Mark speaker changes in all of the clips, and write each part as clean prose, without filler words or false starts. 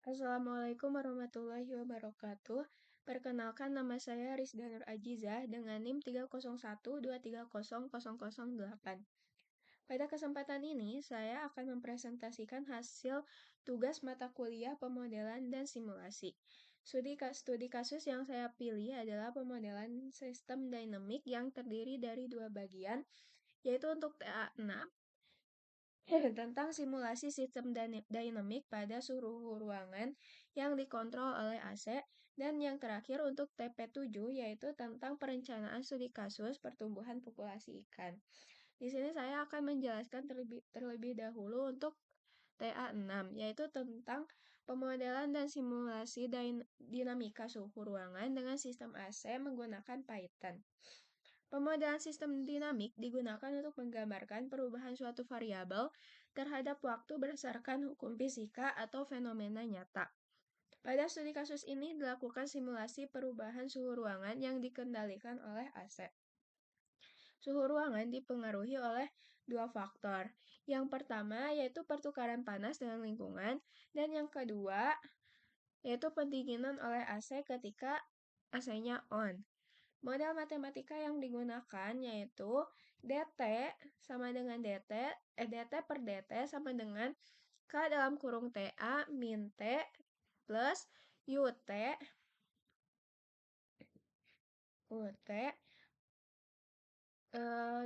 Speaker 1: Assalamualaikum warahmatullahi wabarakatuh. Perkenalkan nama saya Rizda Nur Ajizah dengan NIM 301230008. Pada kesempatan ini, saya akan mempresentasikan hasil tugas mata kuliah pemodelan dan simulasi. Studi kasus yang saya pilih adalah pemodelan sistem dinamik yang terdiri dari dua bagian, yaitu untuk TA6 tentang simulasi sistem dinamik pada suhu ruangan yang dikontrol oleh AC, dan yang terakhir untuk TP7 yaitu tentang perencanaan studi kasus pertumbuhan populasi ikan. Di sini saya akan menjelaskan terlebih dahulu untuk TA6 yaitu tentang pemodelan dan simulasi dinamika suhu ruangan dengan sistem AC menggunakan Python. Pemodelan sistem dinamik digunakan untuk menggambarkan perubahan suatu variabel terhadap waktu berdasarkan hukum fisika atau fenomena nyata. Pada studi kasus ini dilakukan simulasi perubahan suhu ruangan yang dikendalikan oleh AC. Suhu ruangan dipengaruhi oleh dua faktor. Yang pertama yaitu pertukaran panas dengan lingkungan, dan yang kedua yaitu pendinginan oleh AC ketika AC-nya on. Model matematika yang digunakan yaitu dt sama dengan dt per dt sama dengan K dalam kurung TA min T plus UT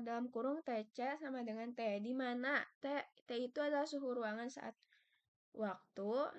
Speaker 1: dalam kurung TC sama dengan T, di mana T itu adalah suhu ruangan saat waktu,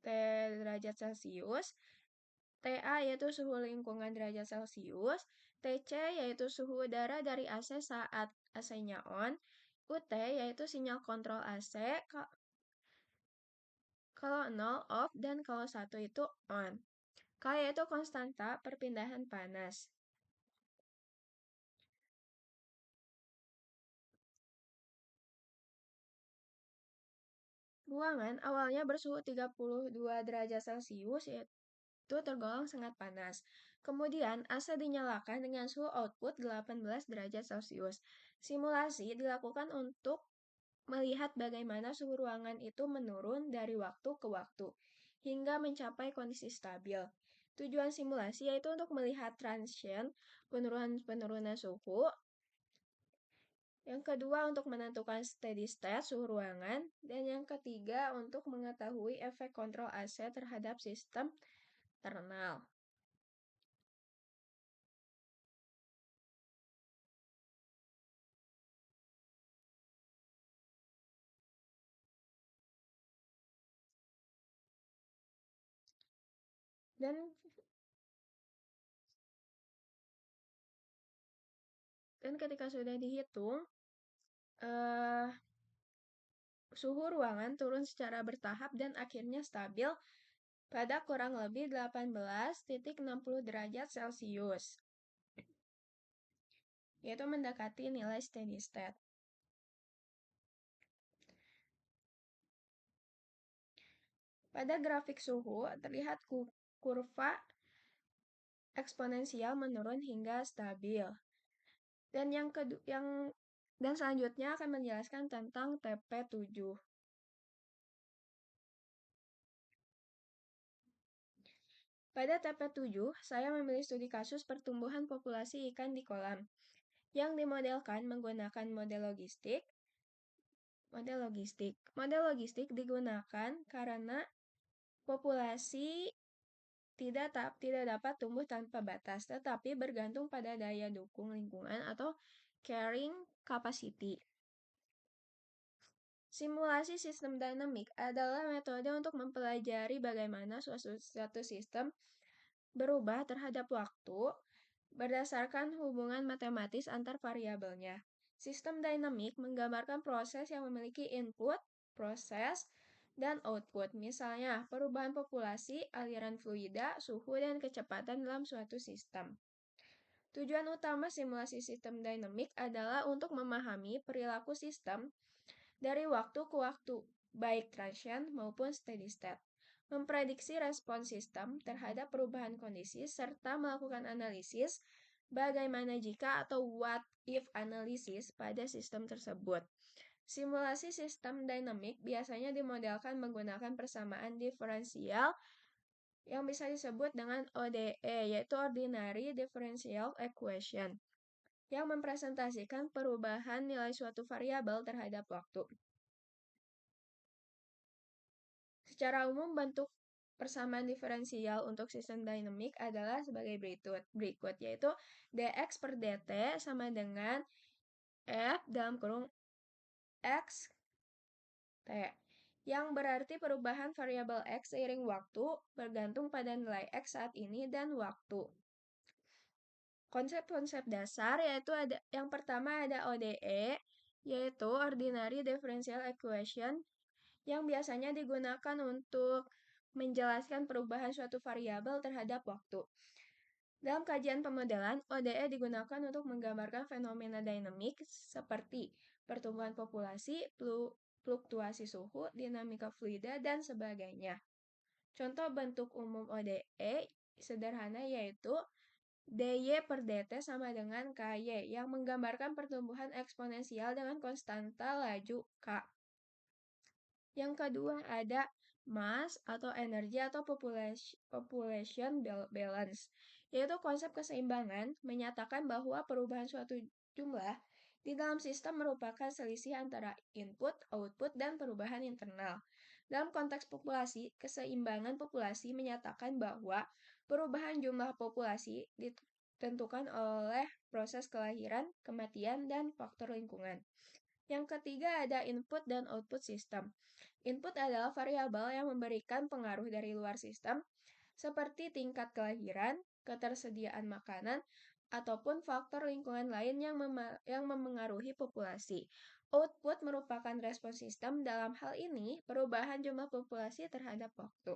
Speaker 1: T derajat Celcius, TA yaitu suhu lingkungan derajat Celcius, TC yaitu suhu udara dari AC saat AC-nya on, UT yaitu sinyal kontrol AC kalau 0 off dan kalau 1 itu on. K yaitu konstanta perpindahan panas. Ruangan awalnya bersuhu 32 derajat Celcius yaitu tergolong sangat panas. Kemudian AC dinyalakan dengan suhu output 18 derajat Celcius. Simulasi dilakukan untuk melihat bagaimana suhu ruangan itu menurun dari waktu ke waktu hingga mencapai kondisi stabil. Tujuan simulasi yaitu untuk melihat transient penurunan suhu. Yang kedua untuk menentukan steady state suhu ruangan, dan yang ketiga untuk mengetahui efek kontrol AC terhadap sistem internal. Dan ketika sudah dihitung, suhu ruangan turun secara bertahap dan akhirnya stabil pada kurang lebih 18,60 derajat Celcius, yaitu mendekati nilai steady state. Pada grafik suhu terlihat kurva eksponensial menurun hingga stabil. Dan selanjutnya akan menjelaskan tentang TP7. Pada TP7, saya memilih studi kasus pertumbuhan populasi ikan di kolam yang dimodelkan menggunakan model logistik. Model logistik digunakan karena populasi tidak dapat tumbuh tanpa batas, tetapi bergantung pada daya dukung lingkungan atau carrying capacity. Simulasi sistem dinamik adalah metode untuk mempelajari bagaimana suatu sistem berubah terhadap waktu berdasarkan hubungan matematis antar variabelnya. Sistem dinamik menggambarkan proses yang memiliki input, proses, dan output. Misalnya, perubahan populasi, aliran fluida, suhu, dan kecepatan dalam suatu sistem. Tujuan utama simulasi sistem dinamik adalah untuk memahami perilaku sistem dari waktu ke waktu, baik transient maupun steady state, memprediksi respons sistem terhadap perubahan kondisi, serta melakukan analisis bagaimana jika atau what if analisis pada sistem tersebut. Simulasi sistem dinamik biasanya dimodelkan menggunakan persamaan diferensial yang bisa disebut dengan ODE, yaitu Ordinary Differential Equation, yang mempresentasikan perubahan nilai suatu variabel terhadap waktu. Secara umum, bentuk persamaan diferensial untuk sistem dinamik adalah sebagai berikut, yaitu dx per dt sama dengan f dalam kurung x t, yang berarti perubahan variabel x seiring waktu bergantung pada nilai x saat ini dan waktu. Konsep-konsep dasar yaitu yang pertama ada ODE, yaitu Ordinary Differential Equation, yang biasanya digunakan untuk menjelaskan perubahan suatu variabel terhadap waktu. Dalam kajian pemodelan, ODE digunakan untuk menggambarkan fenomena dinamik seperti pertumbuhan populasi, fluktuasi suhu, dinamika fluida, dan sebagainya. Contoh bentuk umum ODE sederhana yaitu dy per dt sama dengan ky, yang menggambarkan pertumbuhan eksponensial dengan konstanta laju k. Yang kedua ada mass atau energi atau population balance, yaitu konsep keseimbangan menyatakan bahwa perubahan suatu jumlah di dalam sistem merupakan selisih antara input, output, dan perubahan internal. Dalam konteks populasi, keseimbangan populasi menyatakan bahwa perubahan jumlah populasi ditentukan oleh proses kelahiran, kematian, dan faktor lingkungan. Yang ketiga ada input dan output sistem. Input adalah variabel yang memberikan pengaruh dari luar sistem, seperti tingkat kelahiran, ketersediaan makanan, ataupun faktor lingkungan lain yang memengaruhi populasi. Output merupakan respon sistem, dalam hal ini perubahan jumlah populasi terhadap waktu.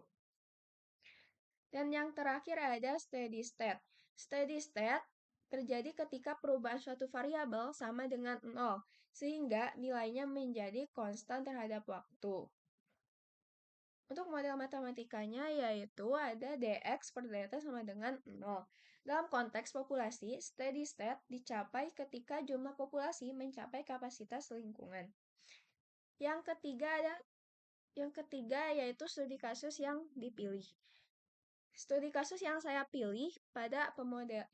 Speaker 1: Dan yang terakhir ada steady state. Steady state terjadi ketika perubahan suatu variabel sama dengan 0, sehingga nilainya menjadi konstan terhadap waktu. Untuk model matematikanya yaitu ada dx per dt sama dengan 0. Dalam konteks populasi, steady state dicapai ketika jumlah populasi mencapai kapasitas lingkungan. Yang ketiga yaitu studi kasus yang dipilih. Studi kasus yang saya pilih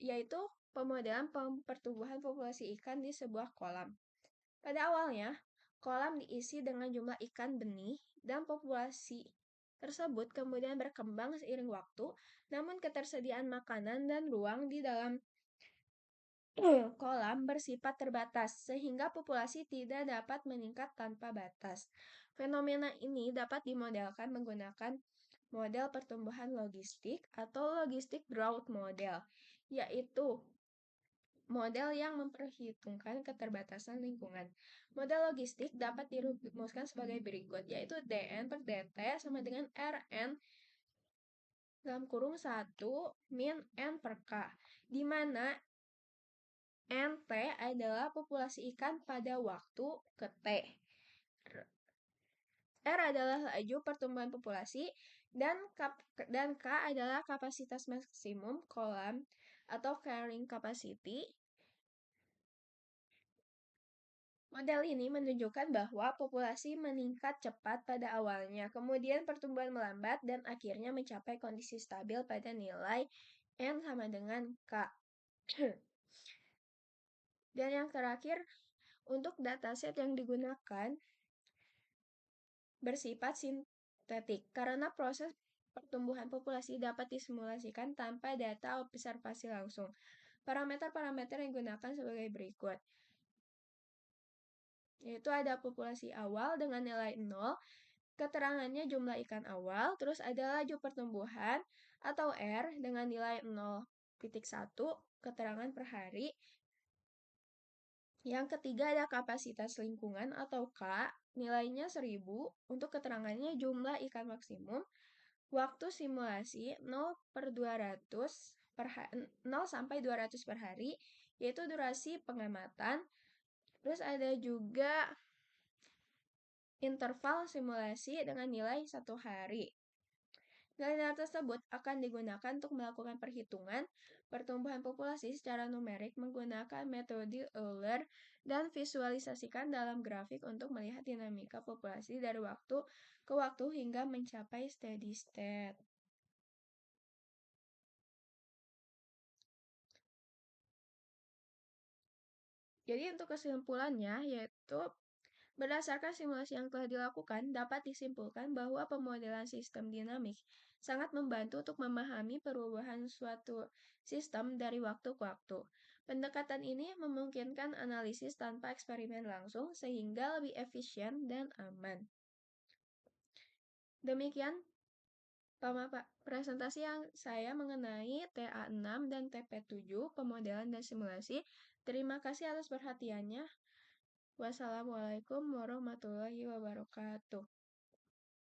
Speaker 1: yaitu pemodelan pertumbuhan populasi ikan di sebuah kolam. Pada awalnya, kolam diisi dengan jumlah ikan benih dan populasi tersebut kemudian berkembang seiring waktu, namun ketersediaan makanan dan ruang di dalam kolam bersifat terbatas, sehingga populasi tidak dapat meningkat tanpa batas. Fenomena ini dapat dimodelkan menggunakan model pertumbuhan logistik atau logistik growth model, yaitu model yang memperhitungkan keterbatasan lingkungan. Model logistik dapat dirumuskan sebagai berikut, yaitu dn per dt sama dengan rn dalam kurung 1 min n per k, di mana nt adalah populasi ikan pada waktu ke t. R adalah laju pertumbuhan populasi, dan K adalah kapasitas maksimum kolam atau carrying capacity. Model ini menunjukkan bahwa populasi meningkat cepat pada awalnya, kemudian pertumbuhan melambat, dan akhirnya mencapai kondisi stabil pada nilai N sama dengan K. Dan yang terakhir, untuk dataset yang digunakan bersifat sintetik, karena proses pertumbuhan populasi dapat disimulasikan tanpa data observasi langsung. Parameter-parameter yang digunakan sebagai berikut, yaitu ada populasi awal dengan nilai 0, keterangannya jumlah ikan awal, terus ada laju pertumbuhan atau R dengan nilai 0,1, keterangan per hari. Yang ketiga ada kapasitas lingkungan atau K, nilainya 1000, untuk keterangannya jumlah ikan maksimum. Waktu simulasi 0 sampai 200 per hari, yaitu durasi pengamatan. Terus ada juga interval simulasi dengan nilai 1 hari. Data tersebut akan digunakan untuk melakukan perhitungan pertumbuhan populasi secara numerik menggunakan metode Euler dan visualisasikan dalam grafik untuk melihat dinamika populasi dari waktu ke waktu hingga mencapai steady state. Jadi untuk kesimpulannya yaitu berdasarkan simulasi yang telah dilakukan, dapat disimpulkan bahwa pemodelan sistem dinamik sangat membantu untuk memahami perubahan suatu sistem dari waktu ke waktu. Pendekatan ini memungkinkan analisis tanpa eksperimen langsung sehingga lebih efisien dan aman. Demikian presentasi yang saya mengenai TA6 dan TP7, pemodelan dan simulasi. Terima kasih atas perhatiannya. Wassalamualaikum warahmatullahi wabarakatuh.